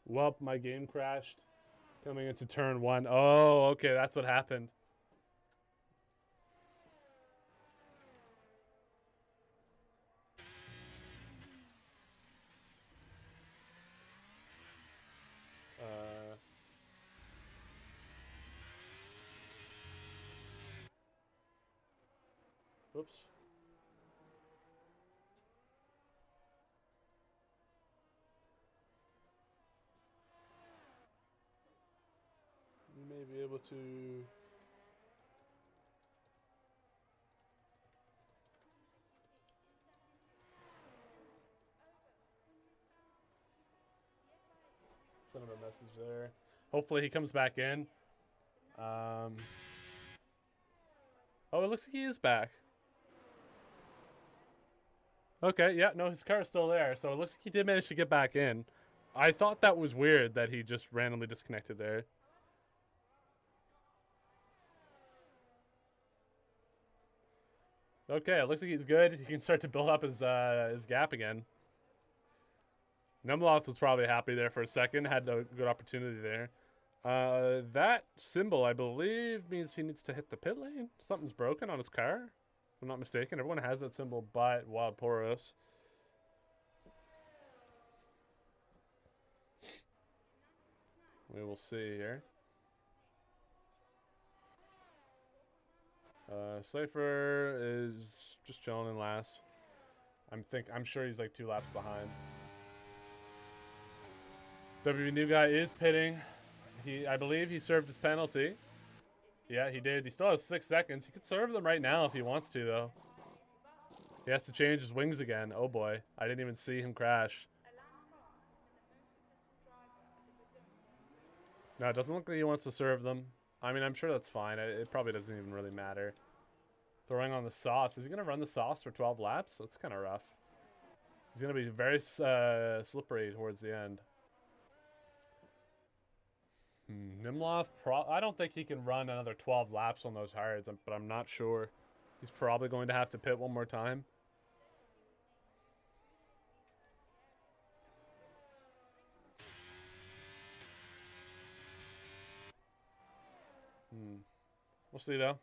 Speaker 1: Well, my game crashed coming into turn 1. Oh, okay, that's what happened. Oops. may be able to... Send him a message there. Hopefully he comes back in. Oh, it looks like he is back. Okay, yeah, no, his car is still there. So it looks like he did manage to get back in. I thought that was weird that he just randomly disconnected there. Okay, it looks like he's good. He can start to build up his gap again. Numloth was probably happy there for a second. Had a good opportunity there. That symbol, I believe, means he needs to hit the pit lane. Something's broken on his car. If I'm not mistaken. Everyone has that symbol but Wild Poros. We will see here. Cypher is just chilling in last. I'm sure he's like 2 laps behind. WB New Guy is pitting. I believe he served his penalty. Yeah, he did. He still has 6 seconds. He could serve them right now if he wants to, though. He has to change his wings again. Oh boy, I didn't even see him crash. No, it doesn't look like he wants to serve them. I mean, I'm sure that's fine. It probably doesn't even really matter. Throwing on the sauce. Is he going to run the sauce for 12 laps? That's kind of rough. He's going to be very slippery towards the end. Nimloth, I don't think he can run another 12 laps on those hards, but I'm not sure. He's probably going to have to pit one more time. We'll see, though.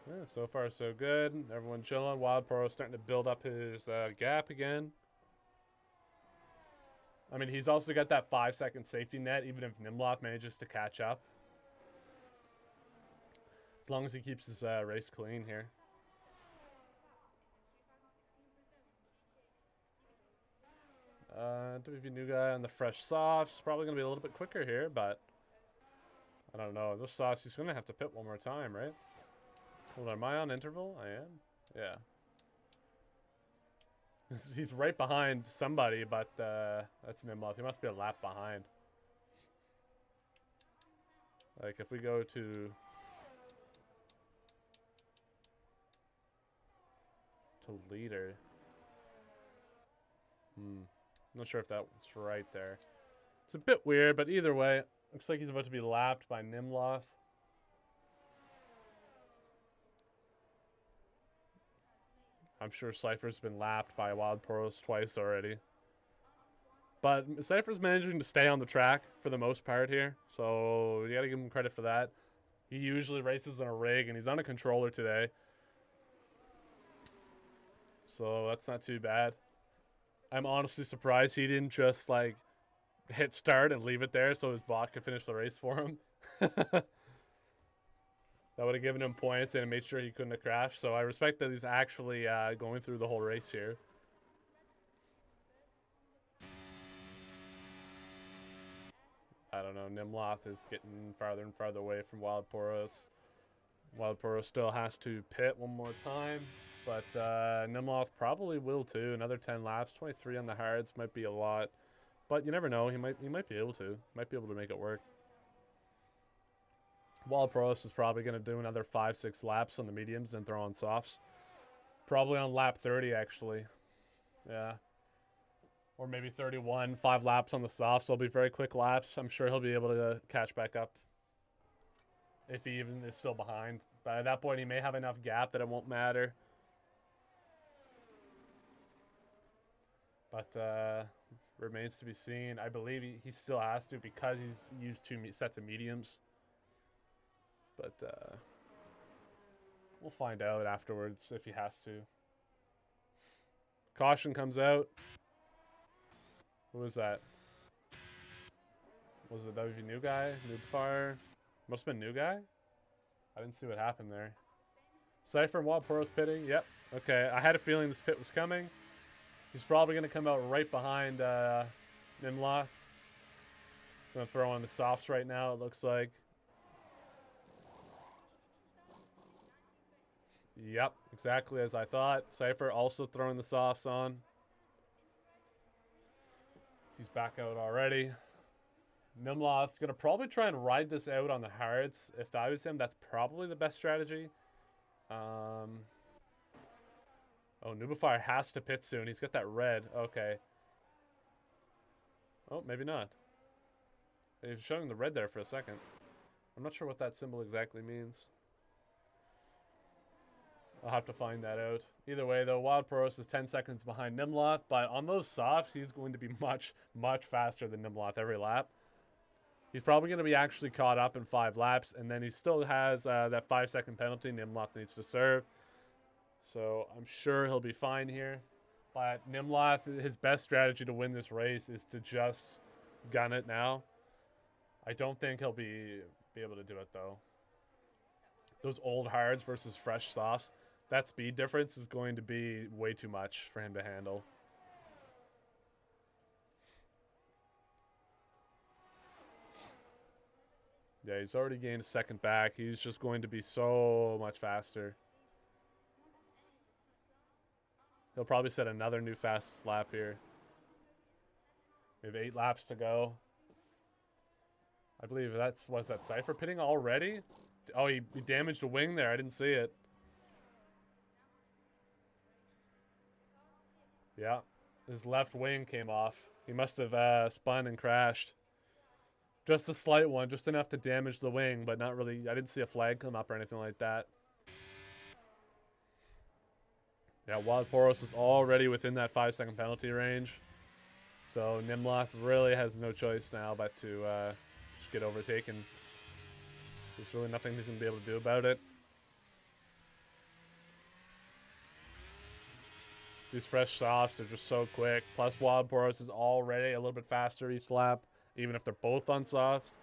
Speaker 1: Yeah, so far so good. Everyone chilling. Wild Pro starting to build up his gap again. I mean, he's also got that 5-second safety net, even if Nimloth manages to catch up. As long as he keeps his race clean here. WV New Guy on the fresh softs. Probably going to be a little bit quicker here, but I don't know. Those softs, he's going to have to pit one more time, right? Hold on, am I on interval? I am? Yeah. He's right behind somebody, but that's Nimloth. He must be a lap behind. Like, if we go to leader. Not sure if that's right there. It's a bit weird, but either way, looks like he's about to be lapped by Nimloth. I'm sure Cypher's been lapped by Wild Poros twice already. But Cypher's managing to stay on the track for the most part here, so you gotta give him credit for that. He usually races in a rig, and he's on a controller today. So that's not too bad. I'm honestly surprised he didn't just, like, hit start and leave it there so his bot could finish the race for him. That would have given him points and made sure he couldn't have crashed. So I respect that he's actually going through the whole race here. I don't know. Nimloth is getting farther and farther away from Wild Poros. Wild Poros still has to pit one more time. But Nimloth probably will too. Another 10 laps. 23 on the hards might be a lot. But you never know. He might be able to. Might be able to make it work. Wild Poros is probably going to do another 5-6 laps on the mediums and throw on softs. Probably on lap 30, actually. Yeah. Or maybe 31. 5 laps on the softs. They'll be very quick laps. I'm sure he'll be able to catch back up. If he even is still behind. By that point, he may have enough gap that it won't matter. But remains to be seen. I believe he still has to because he's used 2 sets of mediums. But we'll find out afterwards if he has to. Caution comes out. Who was that? Was it WV new guy? Noob fire? Must have been new guy? I didn't see what happened there. Cypher and Wild Poros pitting. Yep. Okay, I had a feeling this pit was coming. He's probably going to come out right behind Nimloth. Going to throw on the softs right now, it looks like. Yep, exactly as I thought. Cypher also throwing the softs on. He's back out already. Nimloth's going to probably try and ride this out on the hards. If I was him, that's probably the best strategy. Oh, Nubifire has to pit soon. He's got that red. Okay. Oh, maybe not. He was showing the red there for a second. I'm not sure what that symbol exactly means. I'll have to find that out. Either way, though, Wild Poros is 10 seconds behind Nimloth, but on those softs, he's going to be much, much faster than Nimloth every lap. He's probably going to be actually caught up in 5 laps, and then he still has that 5-second penalty Nimloth needs to serve. So I'm sure he'll be fine here. But Nimloth, his best strategy to win this race is to just gun it now. I don't think he'll be able to do it, though. Those old hards versus fresh softs, that speed difference is going to be way too much for him to handle. Yeah, he's already gained a second back. He's just going to be so much faster. He'll probably set another new fastest lap here. We have 8 laps to go. I believe was that Cypher pitting already? Oh, he damaged a wing there. I didn't see it. Yeah, his left wing came off. He must have spun and crashed. Just a slight one, just enough to damage the wing, but not really. I didn't see a flag come up or anything like that. Yeah, Wild Poros is already within that 5-second penalty range. So Nimloth really has no choice now but to just get overtaken. There's really nothing he's going to be able to do about it. These fresh softs are just so quick. Plus Wild Poros is already a little bit faster each lap, even if they're both on softs.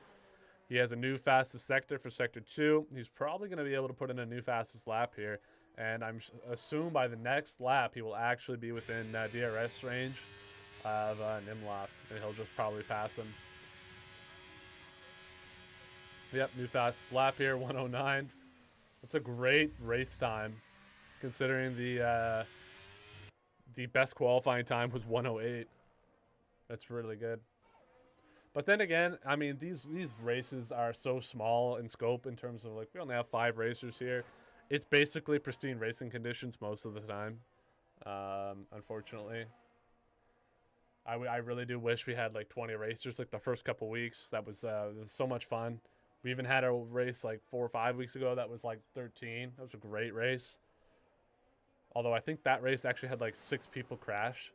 Speaker 1: He has a new fastest sector for Sector 2. He's probably going to be able to put in a new fastest lap here. And I'm assume by the next lap, he will actually be within DRS range of Nimloth. And he'll just probably pass him. Yep, new fastest lap here, 109. That's a great race time, considering the best qualifying time was 108. That's really good. But then again, I mean, these races are so small in scope in terms of, like, we only have 5 racers here. It's basically pristine racing conditions most of the time, unfortunately. I really do wish we had, like, 20 racers, like, the first couple weeks. That was so much fun. We even had a race, like, 4 or 5 weeks ago that was, like, 13. That was a great race. Although I think that race actually had, like, 6 people crash.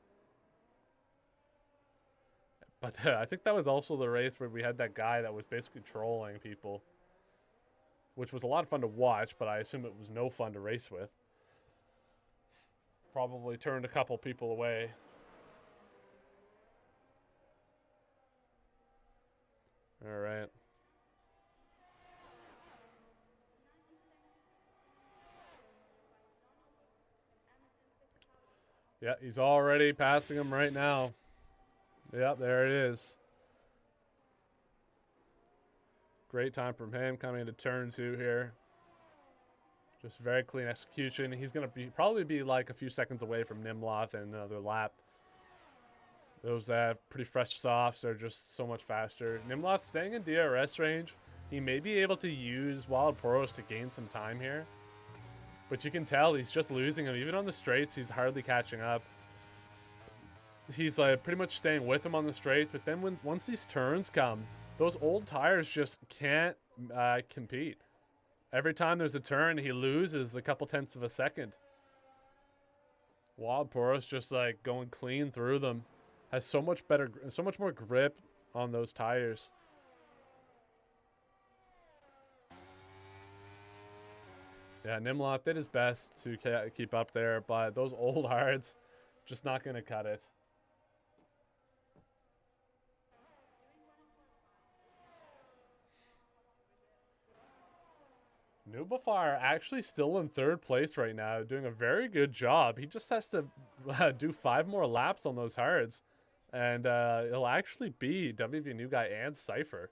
Speaker 1: But I think that was also the race where we had that guy that was basically trolling people. Which was a lot of fun to watch, but I assume it was no fun to race with. Probably turned a couple people away. Alright. Yeah, he's already passing him right now. Yep, there it is. Great time from him coming into turn 2 here. Just very clean execution. He's going to probably be like a few seconds away from Nimloth in another lap. Those pretty fresh softs are just so much faster. Nimloth staying in DRS range. He may be able to use Wild Poros to gain some time here. But you can tell he's just losing him. Even on the straights, he's hardly catching up. He's pretty much staying with him on the straights. But then once these turns come, those old tires just can't compete. Every time there's a turn, he loses a couple tenths of a second. Wild Poros just like going clean through them. Has so much more grip on those tires. Yeah, Nimloth did his best to keep up there, but those old hards just not going to cut it. Nubafire actually still in third place right now, doing a very good job. He just has to do 5 more laps on those hards, and he'll actually beat WV New Guy and Cypher,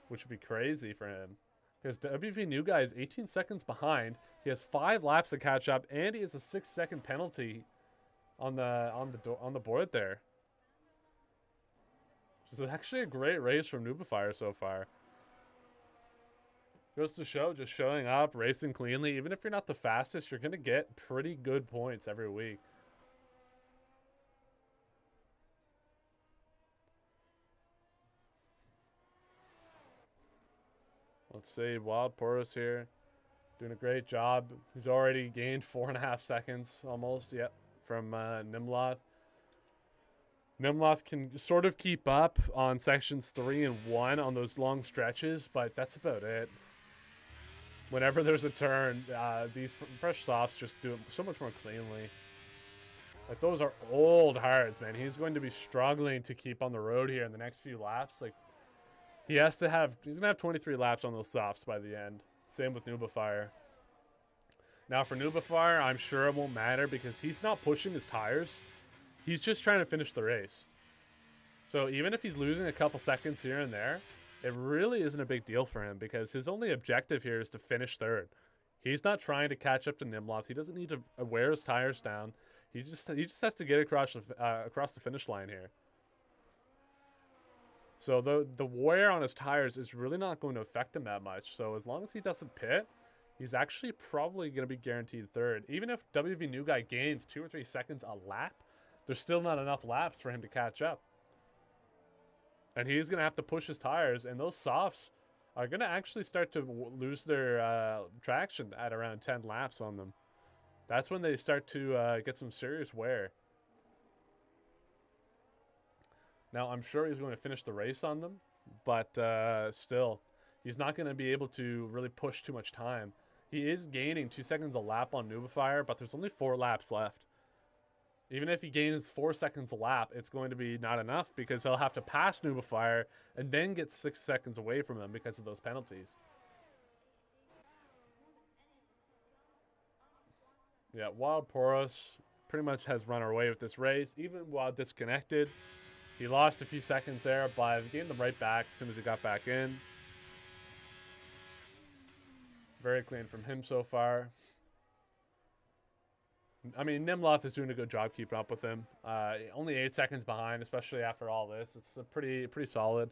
Speaker 1: which would be crazy for him. Because WV New Guy is 18 seconds behind. He has 5 laps to catch up, and he has a 6-second penalty on the board there. This is actually a great race from Nubafire so far. Goes to show, just showing up, racing cleanly. Even if you're not the fastest, you're going to get pretty good points every week. Let's see, Wild Porous here. Doing a great job. He's already gained 4.5 seconds almost, yep, from Nimloth. Nimloth can sort of keep up on sections 3 and 1 on those long stretches, but that's about it. Whenever there's a turn, these fresh softs just do it so much more cleanly. Like, those are old hards, man. He's going to be struggling to keep on the road here in the next few laps. Like, he's going to have 23 laps on those softs by the end. Same with Nubafire. Now, for Nubafire, I'm sure it won't matter because he's not pushing his tires. He's just trying to finish the race. So even if he's losing a couple seconds here and there, it really isn't a big deal for him because his only objective here is to finish third. He's not trying to catch up to Nimloth. He doesn't need to wear his tires down. He just has to get across the finish line here. So the wear on his tires is really not going to affect him that much. So as long as he doesn't pit, he's actually probably going to be guaranteed third. Even if WV New Guy gains 2 or 3 seconds a lap, there's still not enough laps for him to catch up. And he's going to have to push his tires, and those softs are going to actually start to lose their traction at around 10 laps on them. That's when they start to get some serious wear. Now, I'm sure he's going to finish the race on them, but still, he's not going to be able to really push too much time. He is gaining 2 seconds a lap on Nubafire, but there's only 4 laps left. Even if he gains 4 seconds a lap, it's going to be not enough because he'll have to pass Nubafire and then get 6 seconds away from him because of those penalties. Yeah, Wild Porous pretty much has run away with this race, even while disconnected. He lost a few seconds there, but he gained them right back as soon as he got back in. Very clean from him so far. I mean, Nimloth is doing a good job keeping up with him. Only 8 seconds behind, especially after all this. It's a pretty solid.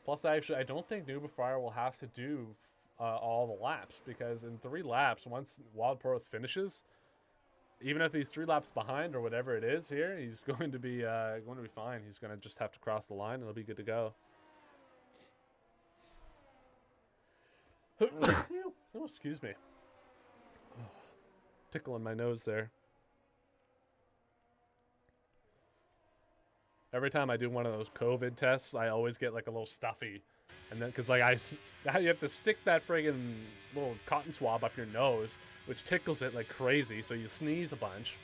Speaker 1: Plus, actually, I don't think Nubafire will have to do all the laps because in 3 laps, once Wild Porous finishes, even if he's 3 laps behind or whatever it is here, he's going to be fine. He's going to just have to cross the line and it'll be good to go. Oh, excuse me. Tickle in my nose there. Every time I do one of those COVID tests, I always get like a little stuffy. And then, because like you have to stick that friggin' little cotton swab up your nose, which tickles it like crazy, so you sneeze a bunch.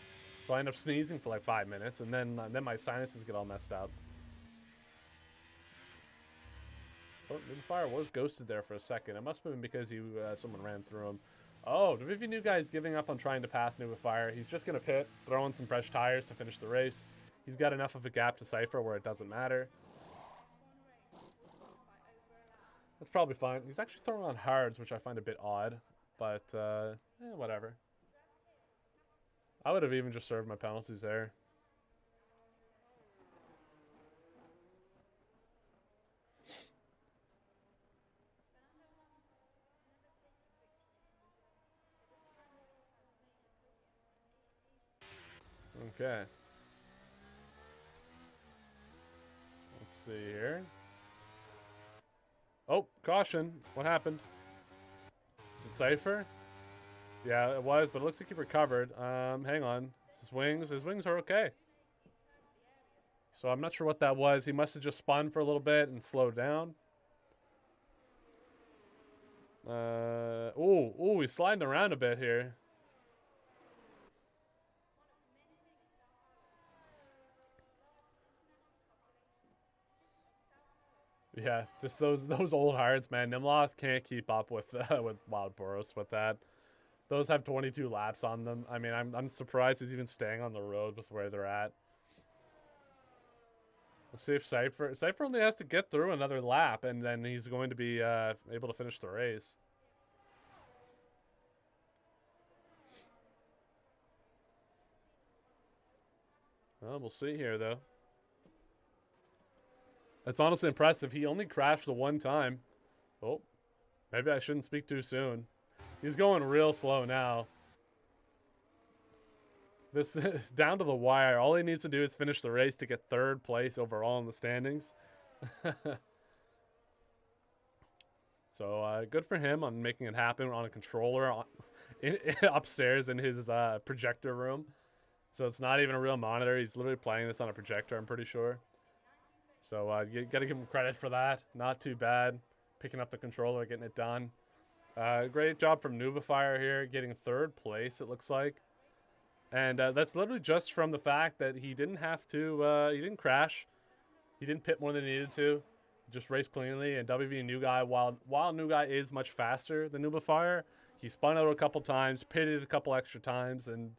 Speaker 1: So I end up sneezing for like 5 minutes, and then my sinuses get all messed up. Oh, Nubafire was ghosted there for a second. It must have been because someone ran through him. Oh, the WV New Guy is giving up on trying to pass Nubafire. He's just going to pit, throw in some fresh tires to finish the race. He's got enough of a gap to Cypher where it doesn't matter. That's probably fine. He's actually throwing on hards, which I find a bit odd. But, whatever. I would have even just served my penalties there. Okay. Let's see here. Oh, caution. What happened? Is it Cypher? Yeah, it was, but it looks like he recovered. Hang on. His wings are okay. So I'm not sure what that was. He must have just spun for a little bit and slowed down. Ooh, he's sliding around a bit here. Yeah, just those old hearts, man. Nimloth can't keep up with Wild Boros with that. Those have 22 laps on them. I mean, I'm surprised he's even staying on the road with where they're at. Let's see if Cypher only has to get through another lap, and then he's going to be able to finish the race. Well, we'll see here, though. It's honestly impressive. He only crashed the one time. Oh, maybe I shouldn't speak too soon. He's going real slow now. This is down to the wire. All he needs to do is finish the race to get third place overall in the standings. So good for him on making it happen on a controller upstairs in his projector room. So it's not even a real monitor. He's literally playing this on a projector, I'm pretty sure. So you got to give him credit for that. Not too bad. Picking up the controller, getting it done. Great job from Nubifier here, getting third place, it looks like. And that's literally just from the fact that he didn't have to, he didn't crash. He didn't pit more than he needed to. Just raced cleanly. And WV New Guy, while New Guy is much faster than Nubifier, he spun out a couple times, pitted a couple extra times, and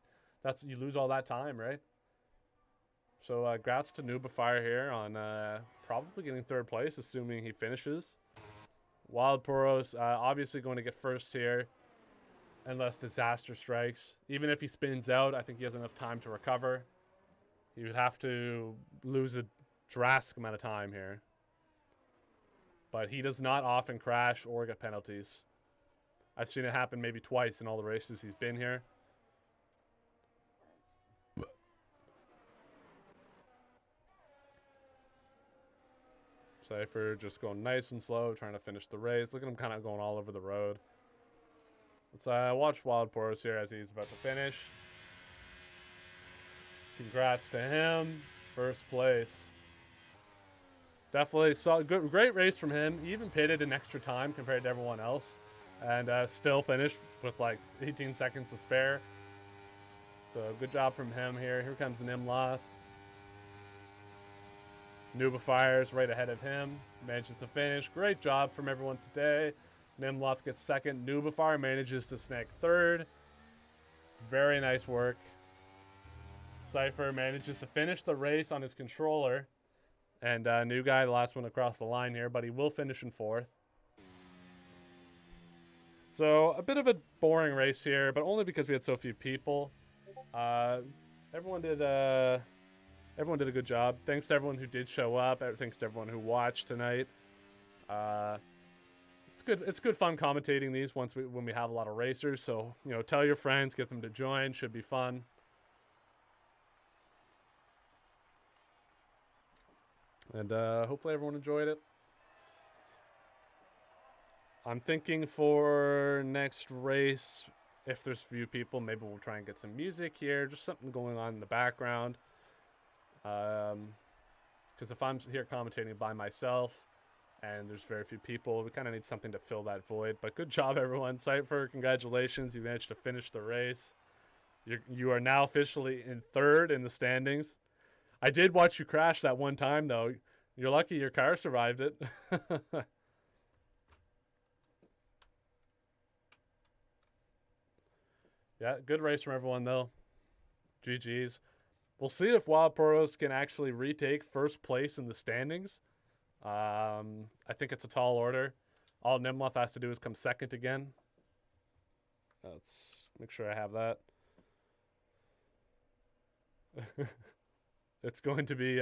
Speaker 1: you lose all that time, right? So grats to Nubifier here on probably getting third place, assuming he finishes. Wild Poros obviously going to get first here unless disaster strikes. Even if he spins out, I think he has enough time to recover. He would have to lose a drastic amount of time here. But he does not often crash or get penalties. I've seen it happen maybe twice in all the races he's been here. Cypher just going nice and slow, trying to finish the race. Look at him kind of going all over the road. Let's watch Wild Poros here as he's about to finish. Congrats to him. First place. Definitely saw great race from him. He even pitted in extra time compared to everyone else. And still finished with like 18 seconds to spare. So good job from him here. Here comes Nimloth. Nubifier's right ahead of him. Manages to finish. Great job from everyone today. Nimloth gets second. Nubifier manages to snag third. Very nice work. Cypher manages to finish the race on his controller. And New Guy, the last one across the line here, but he will finish in fourth. So a bit of a boring race here, but only because we had so few people. Everyone did a good job. Thanks to everyone who did show up. Thanks to everyone who watched tonight. It's good fun commentating these when we have a lot of racers. So, you know, tell your friends, get them to join. Should be fun. And hopefully everyone enjoyed it. I'm thinking for next race, if there's few people, maybe we'll try and get some music here. Just something going on in the background. Because if I'm here commentating by myself and there's very few people, we kind of need something to fill that void. But good job, everyone. Cypher, congratulations. You managed to finish the race. You are now officially in third in the standings. I did watch you crash that one time, though. You're lucky your car survived it. Yeah, good race from everyone, though. GG's. We'll see if Wild Poros can actually retake first place in the standings. I think it's a tall order. All Nimloth has to do is come second again. Let's make sure I have that. It's going to be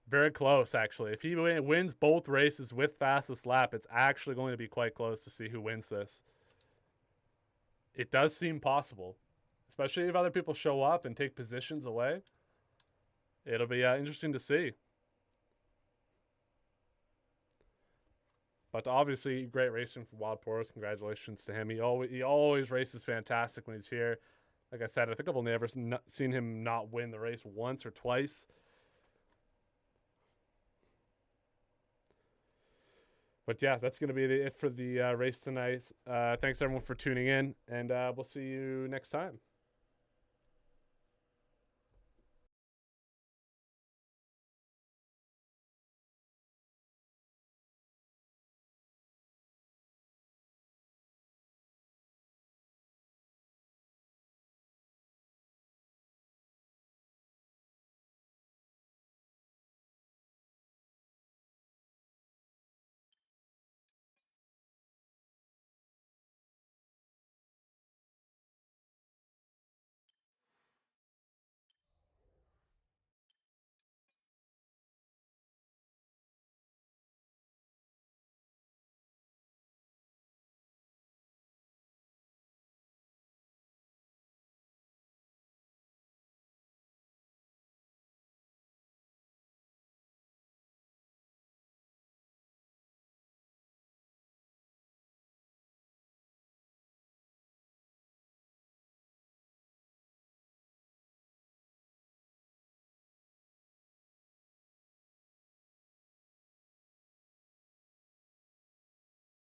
Speaker 1: very close, actually. If he wins both races with fastest lap, it's actually going to be quite close to see who wins this. It does seem possible, especially if other people show up and take positions away. It'll be interesting to see. But obviously, great racing for Wild Poros. Congratulations to him. He always races fantastic when he's here. Like I said, I think I've only ever seen him not win the race once or twice. But yeah, that's going to be it for the race tonight. Thanks everyone for tuning in, and we'll see you next time.